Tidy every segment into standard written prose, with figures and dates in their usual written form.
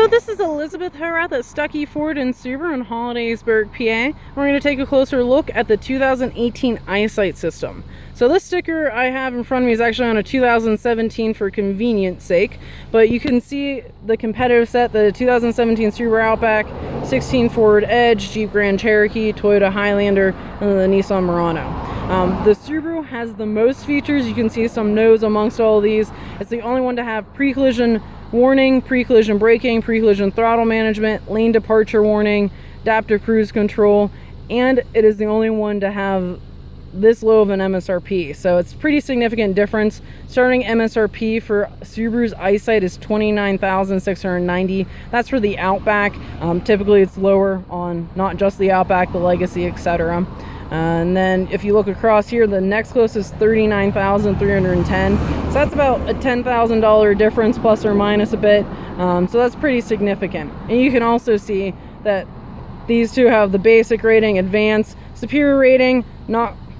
this is Elizabeth Hoerath at Stuckey Ford and Subaru in Hollidaysburg, PA. We're going to take a closer look at the 2018 Eyesight system. So this sticker I have in front of me is actually on a 2017 for convenience sake, but you can see the competitive set: the 2017 Subaru Outback, 16 Ford Edge, Jeep Grand Cherokee, Toyota Highlander, and the Nissan Murano. The Subaru has the most features. You can see some nose amongst all of these. It's the only one to have pre-collision warning, pre-collision braking, pre-collision throttle management, lane departure warning, adaptive cruise control, and it is the only one to have this low of an MSRP. So it's pretty significant difference. Starting MSRP for Subaru's Eyesight is $29,690. That's for the Outback. Typically it's lower on not just the Outback, the Legacy, etc. And then if you look across here, the next closest is $39,310. So that's about a $10,000 difference, plus or minus a bit. So that's pretty significant. And you can also see that these two have the basic rating, advanced, superior rating.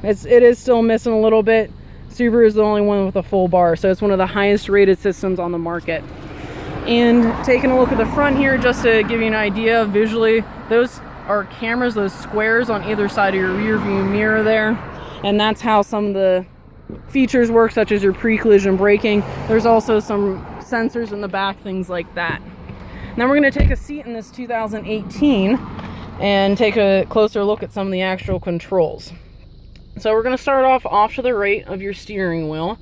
It is still missing a little bit. Subaru is the only one with a full bar, so it's one of the highest rated systems on the market. And taking a look at the front here, just to give you an idea visually, those are cameras, those squares on either side of your rear view mirror there, and that's how some of the features work, such as your pre-collision braking. There's also some sensors in the back, things like that. Now we're going to take a seat in this 2018 and take a closer look at some of the actual controls. So we're going to start off to the right of your steering wheel.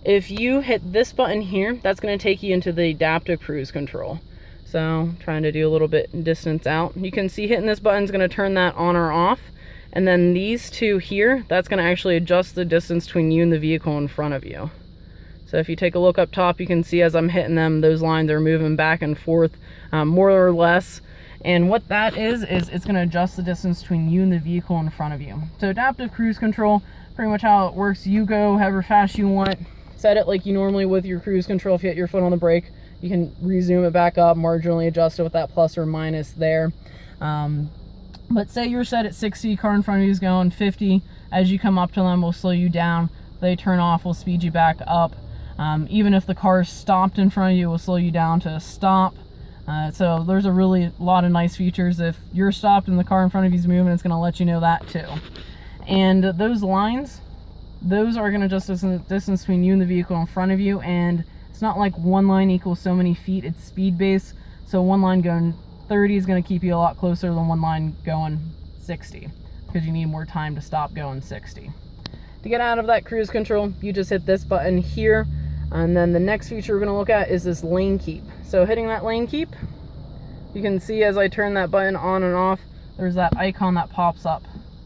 If you hit this button here, that's going to take you into the adaptive cruise control. So trying to do a little bit distance out. You can see hitting this button is going to turn that on or off. And then these two here, that's going to actually adjust the distance between you and the vehicle in front of you. So if you take a look up top, you can see as I'm hitting them, those lines are moving back and forth more or less. And what that is it's going to adjust the distance between you and the vehicle in front of you. So adaptive cruise control, pretty much how it works: you go however fast you want, set it like you normally with your cruise control. If you hit your foot on the brake, you can resume it back up, marginally adjust it with that plus or minus there. But say you're set at 60, car in front of you is going 50. As you come up to them, we'll slow you down. If they turn off, we'll speed you back up. Even if the car stopped in front of you, we'll slow you down to stop. So there's a lot of nice features. If you're stopped and the car in front of you is moving, it's going to let you know that too. And those lines, those are going to adjust the distance between you and the vehicle in front of you. And it's not like one line equals so many feet. It's speed based. So one line going 30 is going to keep you a lot closer than one line going 60, because you need more time to stop going 60. To get out of that cruise control, you just hit this button here. And then the next feature we're going to look at is this lane keep. So hitting that lane keep, you can see as I turn that button on and off, there's that icon that pops up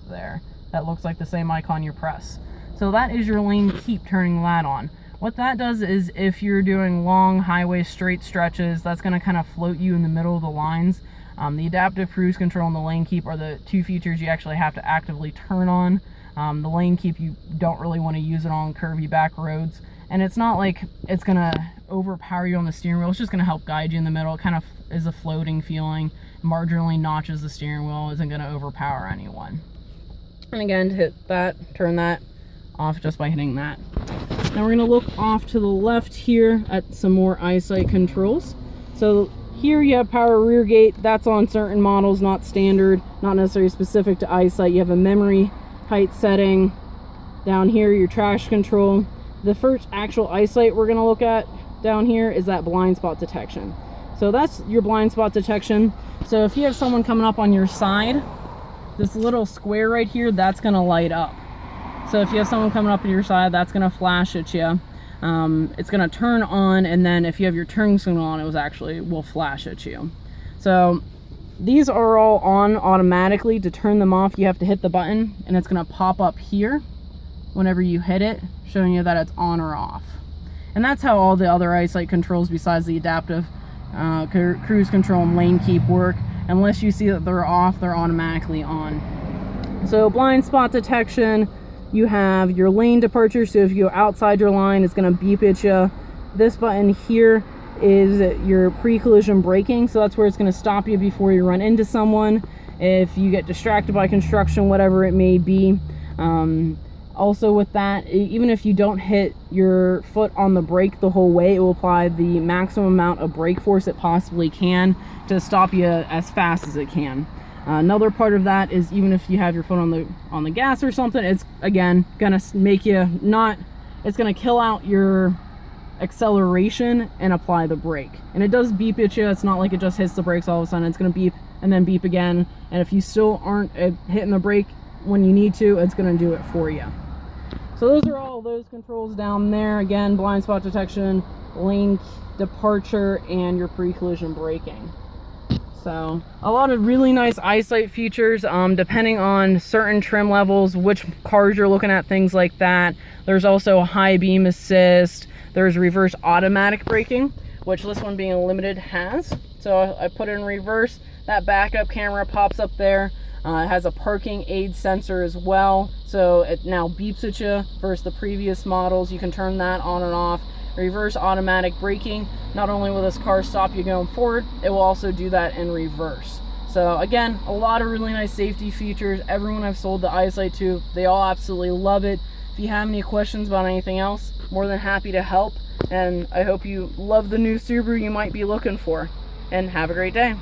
there. That looks like the same icon you press. So that is your lane keep, turning that on. What that does is if you're doing long highway straight stretches, that's going to kind of float you in the middle of the lines. The adaptive cruise control and the lane keep are the two features you actually have to actively turn on. The lane keep, you don't really want to use it on curvy back roads. And it's not like it's going to overpower you on the steering wheel. It's just going to help guide you in the middle. It kind of is a floating feeling. Marginally notches the steering wheel. Isn't going to overpower anyone. And again, to hit that, turn that off just by hitting that. Now we're going to look off to the left here at some more Eyesight controls. So here you have power rear gate. That's on certain models, not standard, not necessarily specific to Eyesight. You have a memory height setting. Down here, your traction control. The first actual Eyesight we're going to look at down here is that blind spot detection. So that's your blind spot detection. So if you have someone coming up on your side, this little square right here, that's going to light up. So if you have someone coming up on your side, that's going to flash at you. It's going to turn on, and then if you have your turn signal on, will flash at you. So these are all on automatically. To turn them off, you have to hit the button, and it's going to pop up here whenever you hit it, showing you that it's on or off. And that's how all the other Eyesight controls besides the adaptive cruise control and lane keep work. Unless you see that they're off, they're automatically on. So blind spot detection, you have your lane departure. So if you go outside your line, it's going to beep at you. This button here is your pre-collision braking. So that's where it's going to stop you before you run into someone. If you get distracted by construction, whatever it may be. Also with that, even if you don't hit your foot on the brake the whole way, it will apply the maximum amount of brake force it possibly can to stop you as fast as it can. Another part of that is even if you have your foot on the gas or something, it's again gonna make you it's gonna kill out your acceleration and apply the brake. And it does beep at you. It's not like it just hits the brakes all of a sudden. It's gonna beep and then beep again. And if you still aren't hitting the brake when you need to, it's gonna do it for you. So those are all those controls down there. Again, blind spot detection, lane departure, and your pre-collision braking. So a lot of really nice eyesight features, depending on certain trim levels, which cars you're looking at, things like that. There's also a high beam assist. There's reverse automatic braking, which this one being a limited has. So I put it in reverse. That backup camera pops up there. It has a parking aid sensor as well, so it now beeps at you versus the previous models. You can turn that on and off. Reverse automatic braking, not only will this car stop you going forward, it will also do that in reverse. So again, a lot of really nice safety features. Everyone I've sold the Eyesight to, they all absolutely love it. If you have any questions about anything else, more than happy to help. And I hope you love the new Subaru you might be looking for. And have a great day.